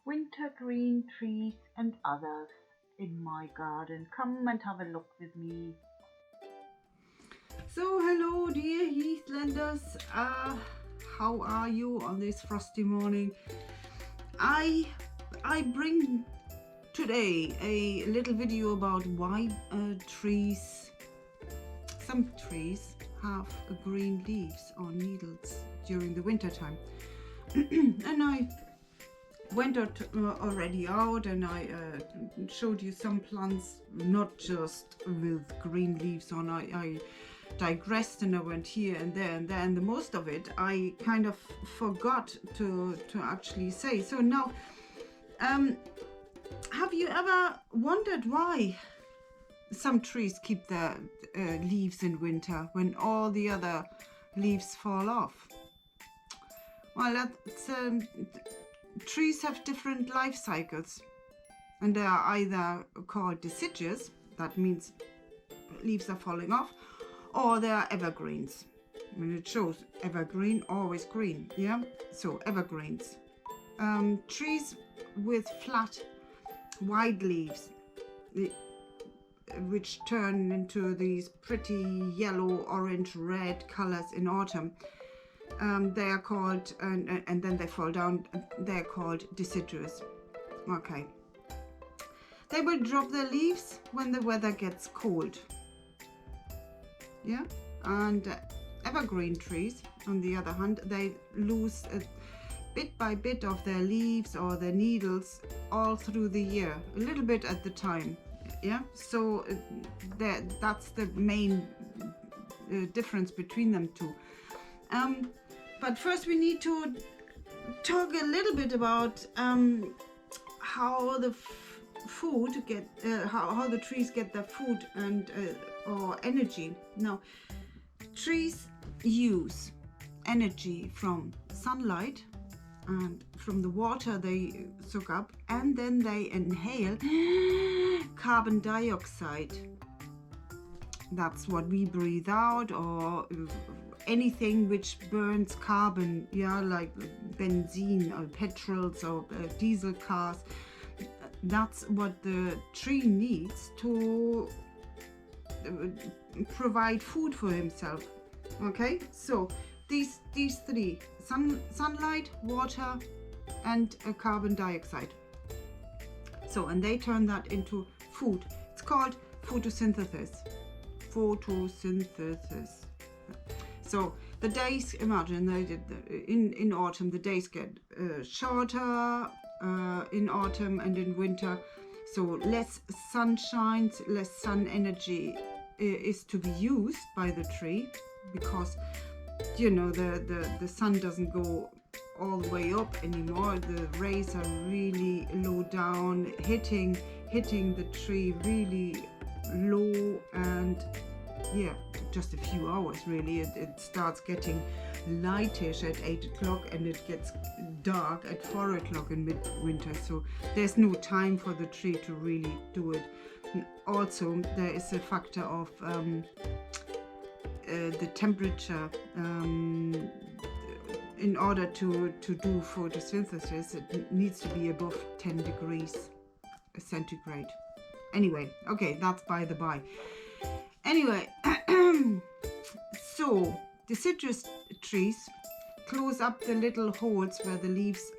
Wintergreen trees and others in my garden. Come and have a look with me. So hello dear Heathlanders, how are you on this frosty morning? I bring today a little video about why some trees have green leaves or needles during the winter time. And I went already out and I showed you some plants not just with green leaves on. I digressed and I went here and there and there, and the most of it I kind of forgot to actually say. So now, have you ever wondered why some trees keep their leaves in winter when all the other leaves fall off? Well, that's trees have different life cycles, and they are either called deciduous, that means leaves are falling off, or they are evergreens. When it shows evergreen, always green, yeah? So evergreens. Trees with flat, wide leaves, which turn into these pretty yellow, orange, red colors in autumn. They are called, and then they fall down, they're called deciduous. Okay. They will drop their leaves when the weather gets cold. Yeah? And evergreen trees, on the other hand, they lose bit by bit of their leaves or their needles all through the year, a little bit at the time. Yeah? So that's the main difference between them two. But first we need to talk a little bit about how the how the trees get their food and or energy. Now, trees use energy from sunlight and from the water they soak up, and then they inhale carbon dioxide. That's what we breathe out, or anything which burns carbon, yeah, like benzene or petrols or diesel cars. That's what the tree needs to provide food for himself. Okay, so these three: sunlight, water, and carbon dioxide. So, and they turn that into food. It's called photosynthesis. So the days, imagine in autumn the days get shorter in autumn and in winter, so less sunshine, less sun energy is to be used by the tree, because you know the sun doesn't go all the way up anymore. The rays are really low down, hitting the tree really low, and yeah, just a few hours really. It starts getting lightish at 8 o'clock and it gets dark at 4 o'clock in midwinter, so there's no time for the tree to really do it. And also there is a factor of the temperature. In order to do photosynthesis, it needs to be above 10 degrees centigrade. Anyway, okay, that's by the by. Anyway, so deciduous trees close up the little holes where the leaves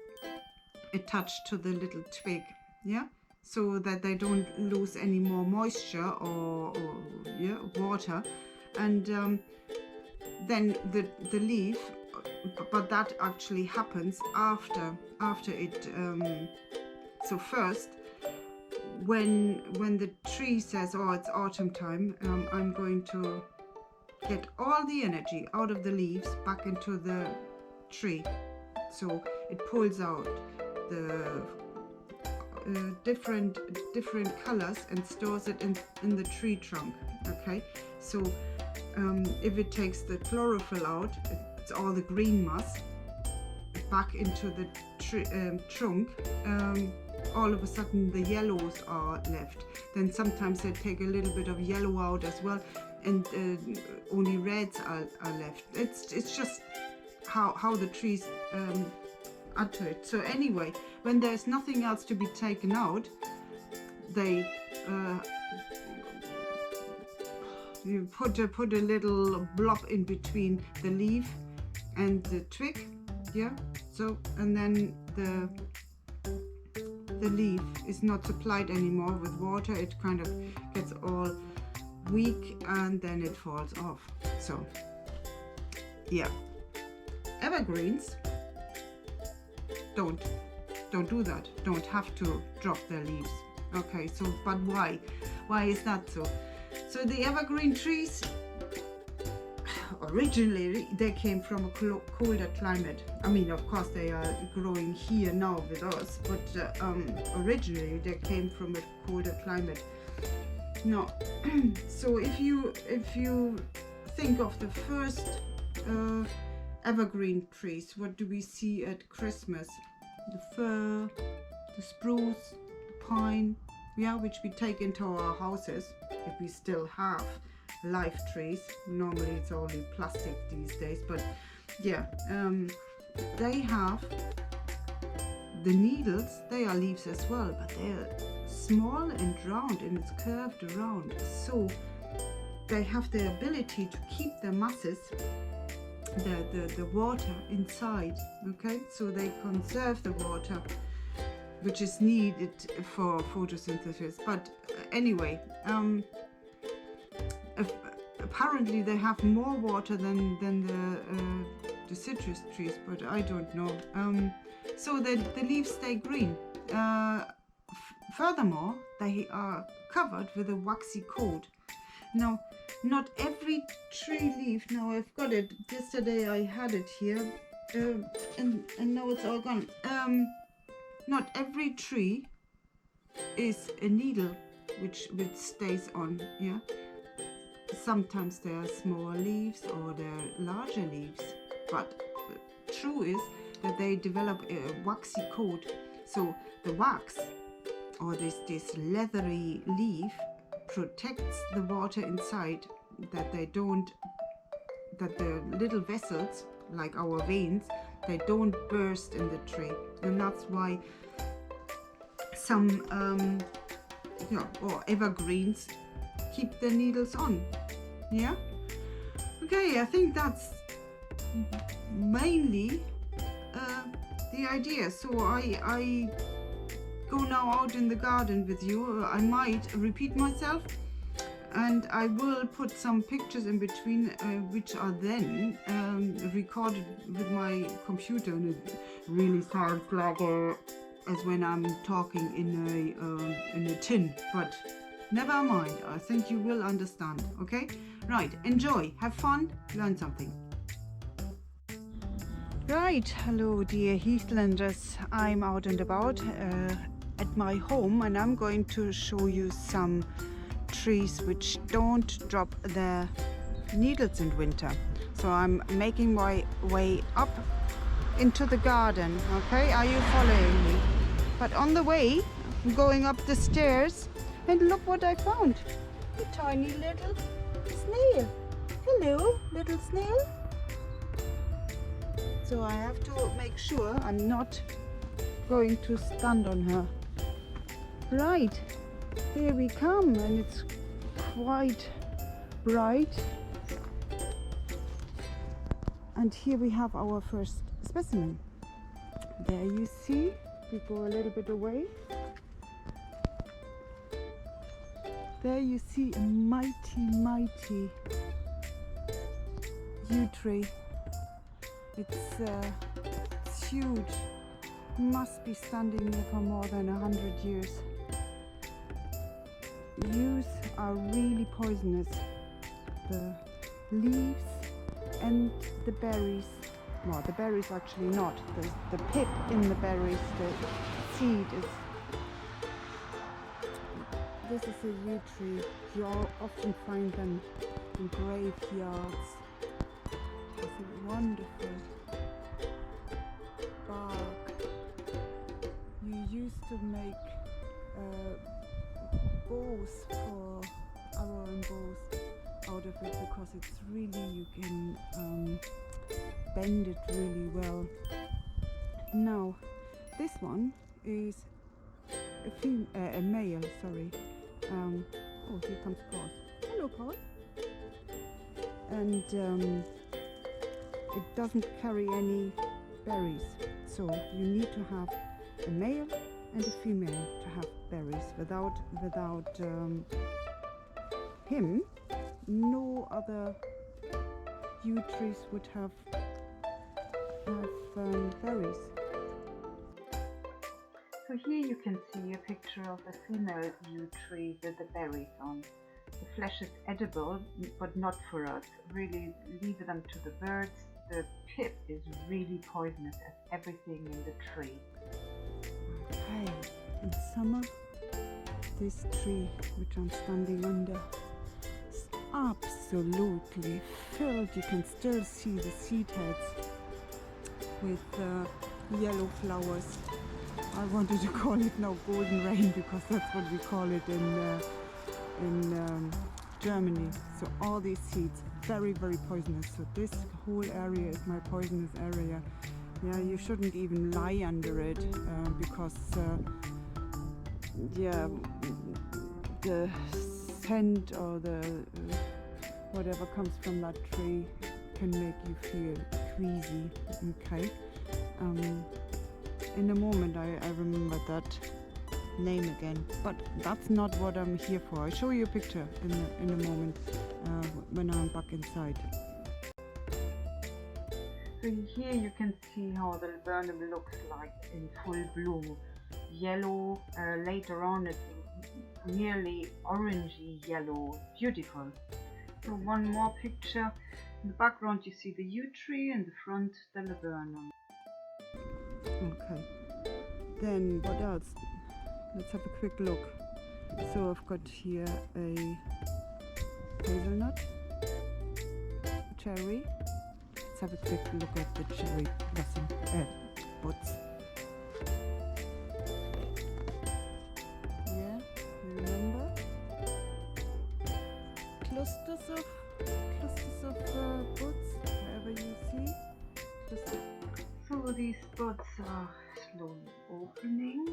attach to the little twig, yeah, so that they don't lose any more moisture or water, and then the leaf, but that actually happens after it. So first, when the tree says, oh, it's autumn time, I'm going to get all the energy out of the leaves back into the tree. So it pulls out the different colors and stores it in the tree trunk. Okay, so if it takes the chlorophyll out, it's all the green mass back into the trunk. All of a sudden the yellows are left. Then sometimes they take a little bit of yellow out as well, and only reds are left. It's just how the trees add to it. So anyway, when there's nothing else to be taken out, they you put a little blob in between the leaf and the twig, yeah. So and then the leaf is not supplied anymore with water. It kind of gets all weak and then it falls off. So yeah, evergreens don't do that. Don't have to drop their leaves. Okay, so but why is that so? So the evergreen trees, originally they came from a colder climate. I mean, of course they are growing here now with us, but originally they came from a colder climate. No, so if you think of the first evergreen trees, what do we see at Christmas? The fir, the spruce, the pine, yeah, which we take into our houses if we still have live trees. Normally it's only plastic these days, but yeah, they have the needles. They are leaves as well, but they're small and round and it's curved around, so they have the ability to keep the masses, the water inside. Okay, so they conserve the water which is needed for photosynthesis. But anyway, apparently they have more water than the citrus trees, but I don't know. So the leaves stay green. Furthermore, they are covered with a waxy coat. Now, not every tree leaf, now I've got it, yesterday I had it here, and now it's all gone. Not every tree is a needle which stays on, yeah. Sometimes there are smaller leaves or there are larger leaves, but true is that they develop a waxy coat. So the wax, or this leathery leaf, protects the water inside, that the little vessels, like our veins, they don't burst in the tree. And that's why some or evergreens keep the needles on. Yeah, okay, I think that's mainly the idea. So I go now out in the garden with you. I might repeat myself, and I will put some pictures in between, which are then recorded with my computer, and it really sounds like as when I'm talking in a tin, but never mind, I think you will understand. Okay, right, enjoy, have fun, learn something. Right, hello dear Heathlanders, I'm out and about at my home, and I'm going to show you some trees which don't drop their needles in winter. So I'm making my way up into the garden. Okay, are you following me? But on the way, I'm going up the stairs, and look what I found. A tiny little snail. Hello, little snail. So I have to make sure I'm not going to stand on her. Right, here we come, and it's quite bright. And here we have our first specimen. There you see, we go a little bit away. There you see a mighty yew tree. It's huge. Must be standing here for more than 100 years. Yews are really poisonous. The leaves and the berries. Well, the berries actually not. The pip in the berries, the seed is. This is a yew tree. You often find them in graveyards. It's a wonderful bark. You used to make bows for our own bows out of it, because it's really, you can bend it really well. Now, this one is a male, sorry. Oh, here comes Paul. Hello, Paul. And it doesn't carry any berries, so you need to have a male and a female to have berries. Without him, no other yew trees would have berries. So here you can see a picture of a female yew tree with the berries on. The flesh is edible, but not for us. Really leave them to the birds. The pip is really poisonous as everything in the tree. Okay, in summer, this tree, which I'm standing under, is absolutely filled. You can still see the seed heads with yellow flowers. I wanted to call it now golden rain because that's what we call it in Germany. So all these seeds, very, very poisonous. So this whole area is my poisonous area. Yeah, you shouldn't even lie under it because yeah, the scent or the whatever comes from that tree can make you feel queasy. Okay. In a moment I remember that name again, but that's not what I'm here for. I'll show you a picture in a moment when I'm back inside. So here you can see how the Burnham looks like in full bloom. Yellow, later on it's nearly orangey yellow, beautiful. So one more picture. In the background you see the yew tree, in the front the laburnum. Okay, then what else? Let's have a quick look. So I've got here a hazelnut, cherry. Let's have a quick look at the cherry blossom buds. Yeah, you remember? Clusters of buds, wherever you see. So these buds are slowly opening,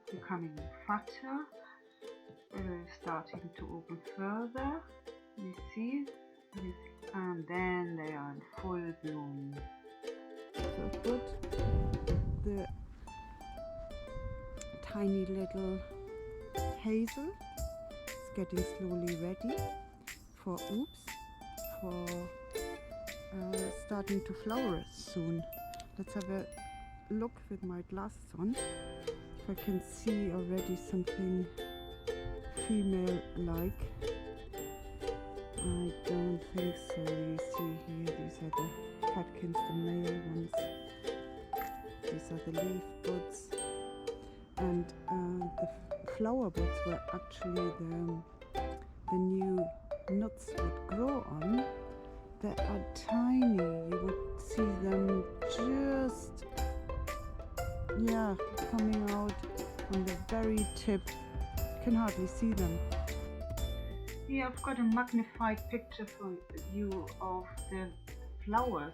becoming fatter, starting to open further. You see, and then they are in full bloom. So I've got the tiny little hazel. It's getting slowly ready for starting to flower soon. Let's have a look with my glasses on if I can see already something female-like. I don't think so. You see here, these are the catkins, the male ones. These are the leaf buds, and the flower buds were actually the new nuts would grow on. They are tiny. You would see them just, yeah, coming out on the very tip. You can hardly see them. Here I've got a magnified picture for you of the flowers,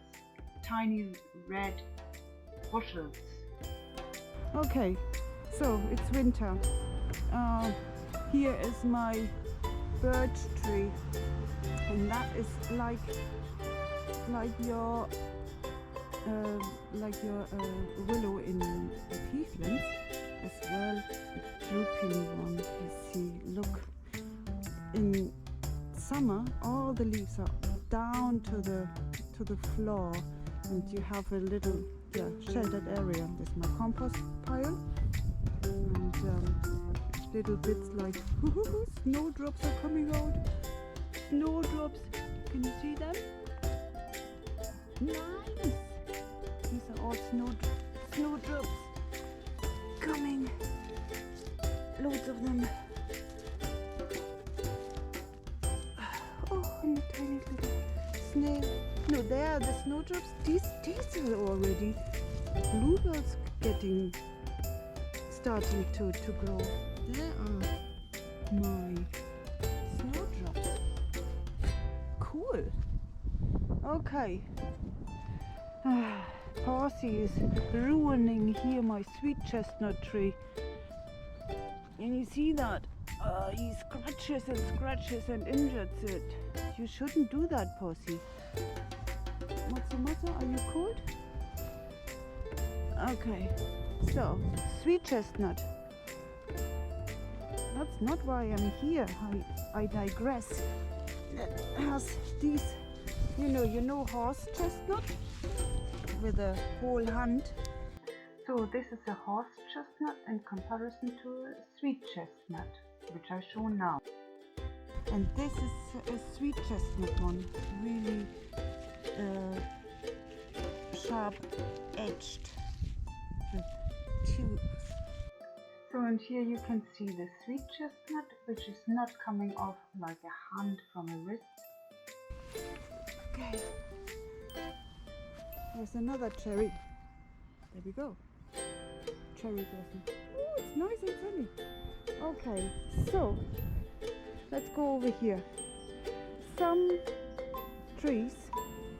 tiny red bushes. Okay, so it's winter. Here is my birch tree, and that is like your willow in the Heathlands as well. A drooping one, you see. Look, in summer all the leaves are down to the floor, and you have a little sheltered area. There's my compost pile, and little bits like snowdrops are coming out. Snowdrops, can you see them? Nice! These are all snowdrops coming. Loads of them. Oh, and a tiny little snail. No, there are the snowdrops. These are already bluebells starting to grow. There are my snowdrops. Cool. Okay. Horsey is ruining here my sweet chestnut tree. And you see that? He scratches and injures it. You shouldn't do that, Possy. What's the matter? Are you cold? Okay, so sweet chestnut. That's not why I'm here. I digress. It has these, you know horse chestnut with a whole hand. So this is a horse chestnut in comparison to a sweet chestnut, which I show now. And this is a sweet chestnut one, really sharp edged with tubes. So and here you can see the sweet chestnut, which is not coming off like a hand from a wrist. Okay, there's another cherry. There we go. Cherry blossom. Oh, it's nice and sunny. Okay, so let's go over here. Some trees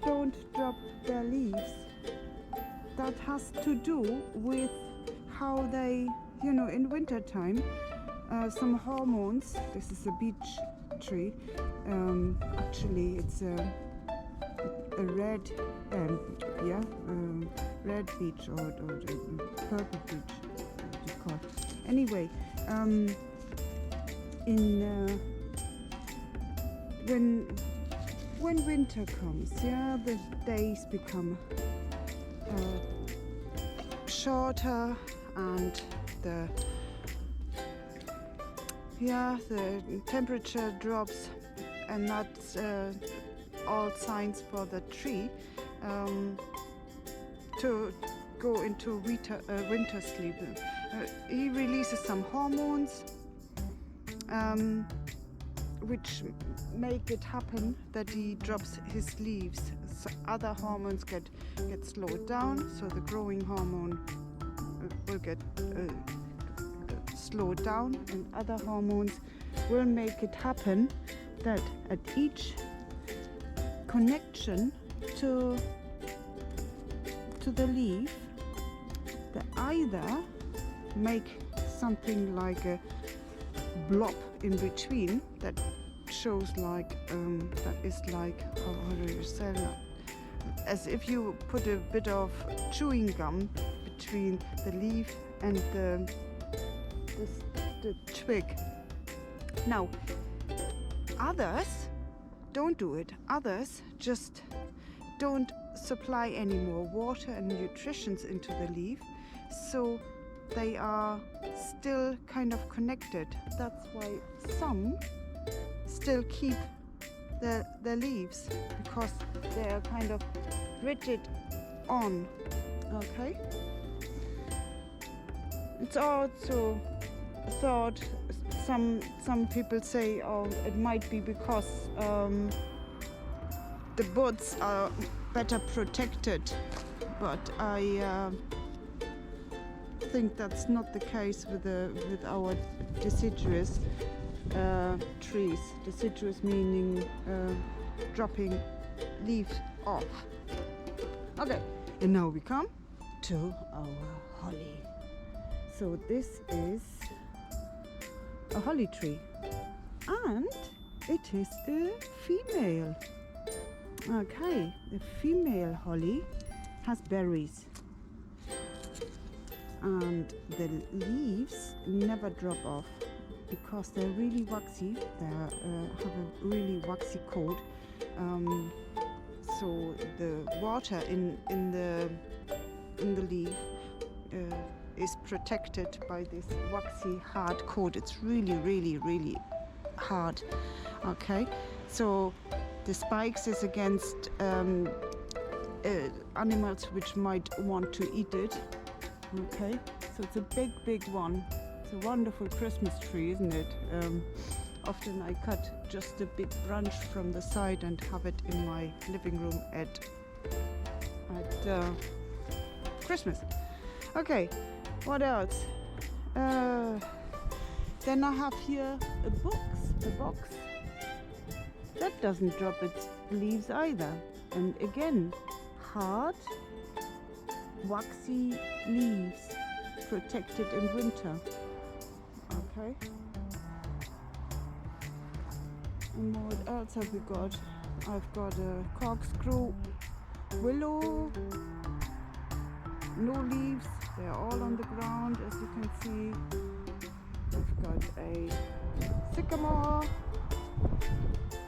don't drop their leaves. That has to do with how they, in winter time, some hormones. This is a beech tree. Actually, it's a red, red beech or purple beech, what you call it. Anyway, when winter comes, the days become shorter and the temperature drops, and that's all signs for the tree to go into winter sleep. He releases some hormones which make it happen that he drops his leaves. So other hormones get slowed down, so the growing hormone will get slowed down, and other hormones will make it happen that at each connection to the leaf, they either make something like a blob in between that shows like that is like, how do you say that? As if you put a bit of chewing gum between the leaf and the twig. Now, others don't do it. Others just don't supply any more water and nutritions into the leaf, so they are still kind of connected. That's why some still keep the leaves, because they are kind of rigid on. Okay, it's also thought, some people say, oh, it might be because the buds are better protected, but I think that's not the case with our deciduous trees. Deciduous meaning dropping leaves off. Okay, and now we come to our holly. So this is a holly tree, and it is a female. Okay, the female holly has berries, and the leaves never drop off because they're really waxy. They have a really waxy coat. So the water in the leaf is protected by this waxy hard coat. It's really, really, really hard. Okay, so the spikes is against animals which might want to eat it. Okay, so it's a big, big one. It's a wonderful Christmas tree, isn't it? Often I cut just a big branch from the side and have it in my living room at Christmas. Okay, what else? Then I have here a box that doesn't drop its leaves either, and again hard waxy leaves protected in winter. Okay. And what else have we got? I've got a corkscrew willow, no leaves, they're all on the ground as you can see. I've got a sycamore,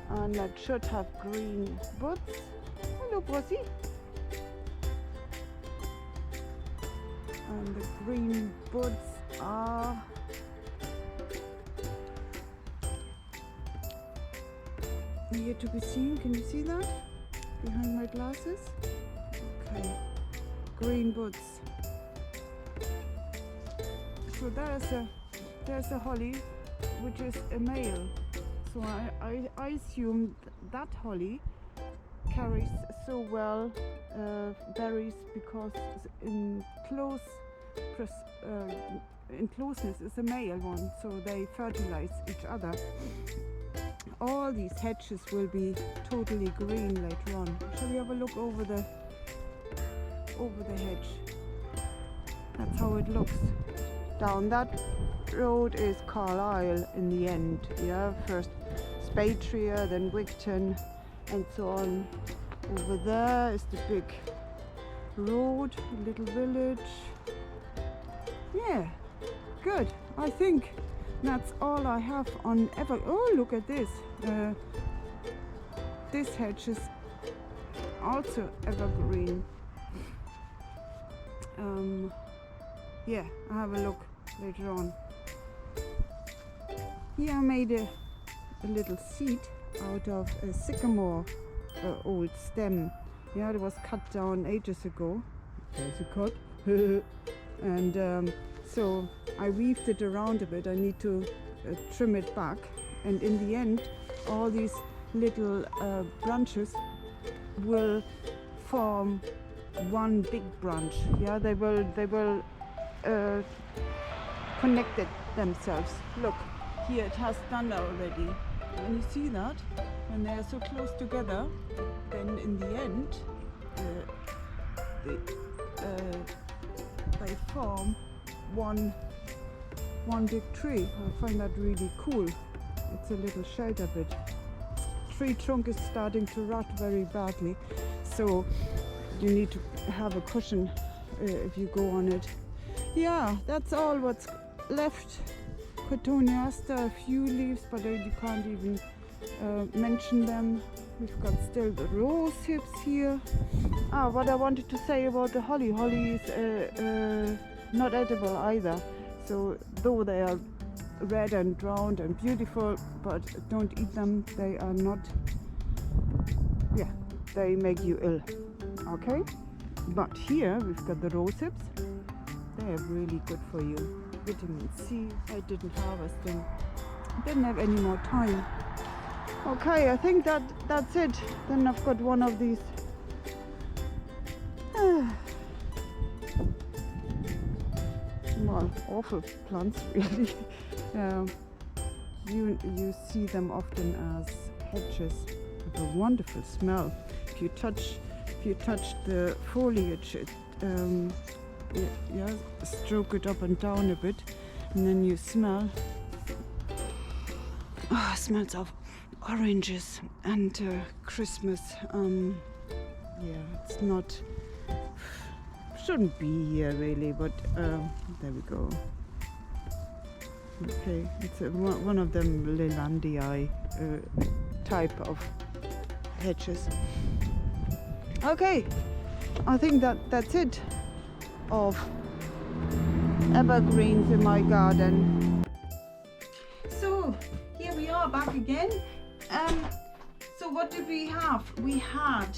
and that should have green buds. Hello, Bossy. And the green buds are here to be seen. Can you see that behind my glasses? Okay, green buds. So there's a holly, which is a male. So I assume that holly carries so well berries because in closeness is a male one, so they fertilize each other. All these hedges will be totally green later on. Shall we have a look over the hedge? That's how it looks. Down that road is Carlisle in the end. Yeah, first Spatria, then Wigton, and so on. Over there is the big road, little village. Yeah, good. I think that's all I have on ever. Oh, look at this. This hedge is also evergreen. Yeah, I'll have a look later on. Here I made a little seat out of a sycamore old stem. Yeah, it was cut down ages ago. There's a cut. And so I weaved it around a bit. I need to trim it back, and in the end all these little branches will form one big branch. Yeah, they will connect it themselves. Look, here it has done already. When you see that, when they are so close together, then in the end they form one big tree. I find that really cool. It's a little shelter bit. Tree trunk is starting to rot very badly, so you need to have a cushion if you go on it. Yeah, that's all what's left. Cotoneaster, a few leaves, but you can't even mention them. We've got still the rose hips here. What I wanted to say about the holly. Holly is not edible either. So though they are red and round and beautiful, but don't eat them. They are not, they make you ill. Okay? But here we've got the rose hips. They are really good for you. Vitamin C. I didn't harvest them. Didn't have any more time. Okay, I think that's it. Then I've got one of these well, awful plants really. You see them often as hedges with a wonderful smell. If you touch the foliage, stroke it up and down a bit, and then you smell. Smells of oranges and Christmas. It's not. Shouldn't be here really, but there we go. Okay, it's one of them Lelandii type of hedges. Okay, I think that's it of evergreens in my garden. So here we are back again. So what did we have? We had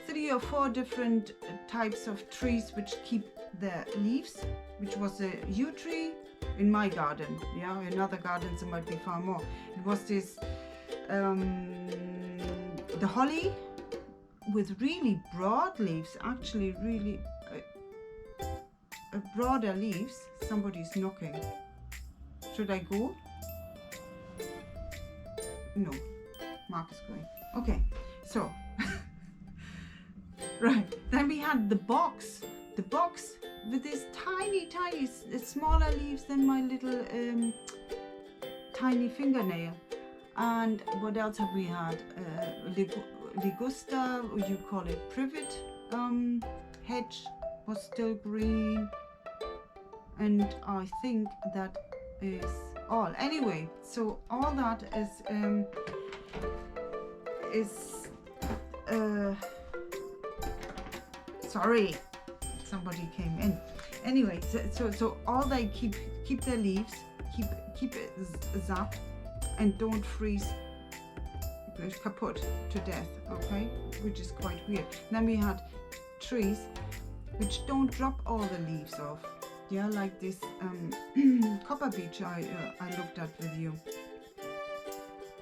3 or 4 different types of trees which keep their leaves, which was a yew tree in my garden. Yeah, in other gardens there might be far more. It was this the holly with really broad leaves, actually really broader leaves. Somebody's knocking. Should I go? No, Mark is going. Okay, so right, Then we had the box with these tiny, smaller leaves than my little tiny fingernail. And what else have we had? Ligusta, you call it privet hedge, was still green. And I think that is all. Anyway, so all that sorry, somebody came in. Anyway, so all they keep their leaves, keep it zapped, and don't freeze kaput to death, okay? Which is quite weird. Then we had trees which don't drop all the leaves off. Yeah, like this copper beech I looked at with you.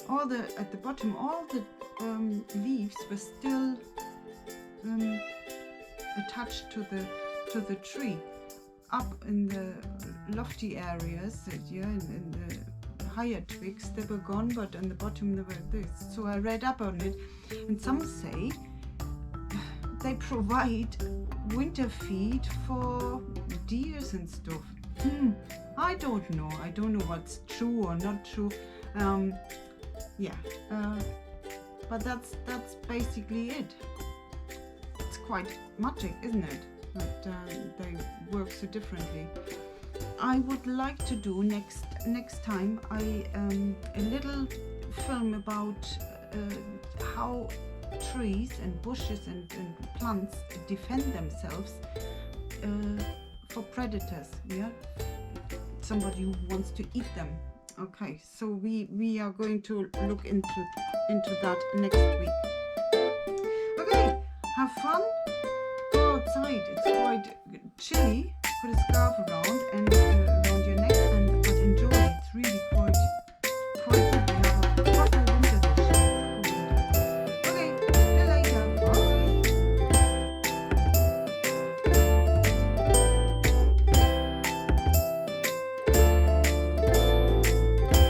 At the bottom, all the leaves were still attached to the tree. Up in the lofty areas, yeah, in the higher twigs, they were gone, but on the bottom they were this. So I read up on it, and some say they provide winter feed for deers and stuff. I don't know what's true or not true. But that's basically it. It's quite magic, isn't it? That they work so differently. I would like to do next time a little film about how trees and bushes and plants defend themselves for predators. Yeah, somebody who wants to eat them. Okay, so we are going to look into that next week. Okay, have fun. Go outside. It's quite chilly. Put a scarf